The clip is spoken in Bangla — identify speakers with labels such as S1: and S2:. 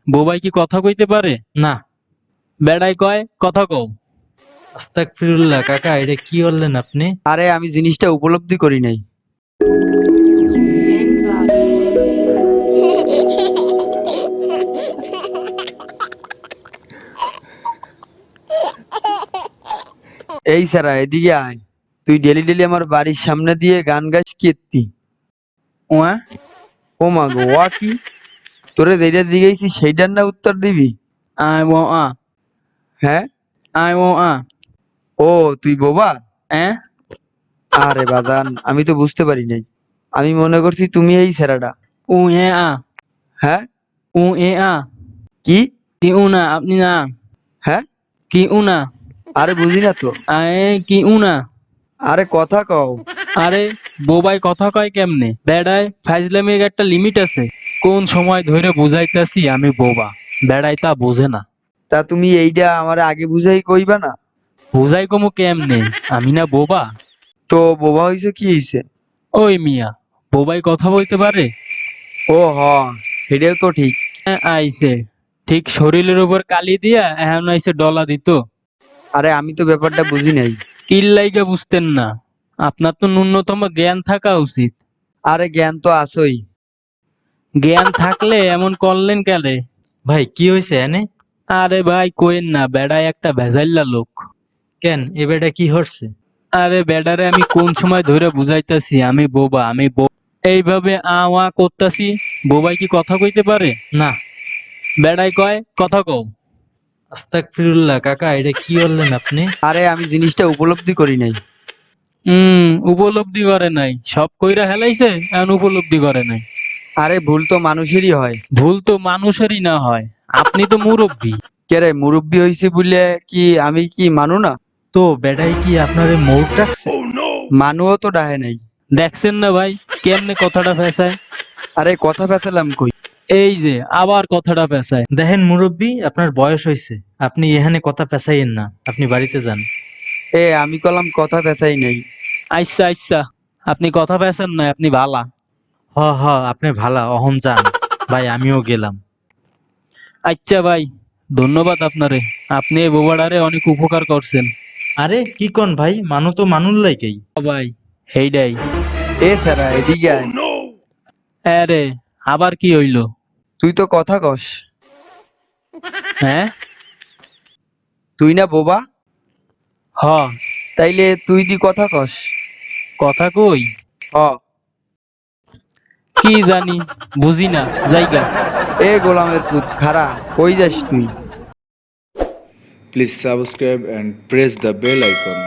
S1: বোবাই কি কথা কইতে পারে?
S2: না।
S1: বেড়াই কয় কথা কও।
S2: আস্তাগফিরুল্লাহ কাকা, এটা কি বললেন আপনি?
S3: আরে আমি জিনিসটা উপলব্ধি করি নাই। এই সারা এদিকে আয়। তুই ডেলি ডেলি আমার বাড়ির সামনে দিয়ে গান গাইস কীর্তি।
S1: ওয়া
S3: ও মা গো, ওয়া কি? তোরে যেটা দিয়েছি সেইটার না উত্তর দিবি?
S1: আই ও আ
S3: হ্যাঁ?
S1: আই ও আ
S3: ও তুই বোবা?
S1: এ
S3: আরে বাদান, আমি তো বুঝতে পারি নাই। আমি মনে করছি তুমি এই সেরাটা।
S1: উ এ আ
S3: হ্যাঁ?
S1: উ এ আ
S3: কি?
S1: কি উ না আপনি না
S3: হ্যাঁ?
S1: কি উ না
S3: আরে বুঝি না তো।
S1: আয়ে কি উ না।
S3: আরে কথা কও।
S1: আরে বোবাই কথা কয় কেমনে? বেড়ায় ফাইজলামির একটা লিমিট আছে। কোন সময় ধরে বুঝাইতাছি আমি বোবা, বেড়াই তা বোঝে না।
S3: তা তুমি এইটা আমার আগে বুঝাই কইবা না?
S1: বুঝাই কমু কেমনে? আমি না বোবা?
S3: তো বোবা হইছে কি হইছে?
S1: ওই মিয়া, বোবাই কথা বলতে পারে?
S3: ও হ, সেটাও তো ঠিক।
S1: আইছে ঠিক শরীরের উপর কালি দিয়া এখন আইছে ডলা দিত।
S3: আরে আমি তো ব্যাপারটা বুঝি নাই।
S1: কিল্লাইগা বুঝতেন না? আপনার তো ন্যূনতম জ্ঞান থাকা উচিত।
S3: আরে জ্ঞান তো আসই।
S1: জ্ঞান থাকলে এমন করলেন কেলে?
S2: ভাই কি হয়েছে এনে?
S1: আরে ভাই কোয়েন না, বেড়ায় একটা ভেজাইল্লা লোক।
S2: কেন এ বেটা কি হচ্ছে?
S1: আরে বেডারে আমি কোন সময় ধরে বুঝাইতাছি আমি বোবা আমি এইভাবে আওয়া করতাছি। বোবাই কি কথা কইতে পারে?
S2: না।
S1: বেড়াই কয় কথা কও।
S2: আস্তাগফিরুল্লাহ কাকা, এটা কি বললেন আপনি?
S3: আরে আমি জিনিসটা উপলব্ধি করি নাই।
S1: উপলব্ধি করে নাই, সব কইরা হেলাইছে এখন উপলব্ধি করে নাই।
S3: আরে ভুল তো মানুষেরই হয়।
S1: ভুল তো মানুষেরই না হয়, আপনি তো মুরব্বী।
S3: কে রে, মুরব্বি হইছে বলে কি আমি কি মানু না?
S2: তো বেটাই কি আপনারে মৌর ডাকছে?
S3: মানুও তো ডাহে নাই।
S1: দেখছেন না ভাই কেমনে কথাটা ফেসায়?
S3: আরে কথা ফেসালাম কই?
S1: এই যে আবার কথাটা ফেসায়।
S2: দেখেন মুরব্বী, আপনার বয়স হয়েছে, আপনি এখানে কথা পেঁচাইয়েন না, আপনি বাড়িতে যান।
S3: আমি কলাম কথা ফেসাই নাই।
S1: আচ্ছা আচ্ছা, আপনি কথা ফেসান না, আপনি ভালা।
S2: হ হ, আপনি ভালা, অহন যান। ভাই আমিও গেলাম।
S1: আচ্ছা ভাই, ধন্যবাদ আপনারে। আপনি এই বোবাডারে অনেক উপকার করছেন।
S2: আরে কি কন ভাই, মানু তো মানুর লাইকেই।
S1: ভাই হেইডাই।
S3: সারা এদিকে আয়।
S1: আরে আবার কি হইলো?
S3: তুই তো কথা কস।
S1: হ্যাঁ?
S3: তুই না বোবা?
S1: হ।
S3: তাইলে তুই দি কথা কস।
S1: কথা কই?
S3: হ।
S1: কি জানি, বুঝি না জায়গা।
S3: গোলামের পুত খারা, কই যাস তুই?
S4: Please subscribe and press the bell icon.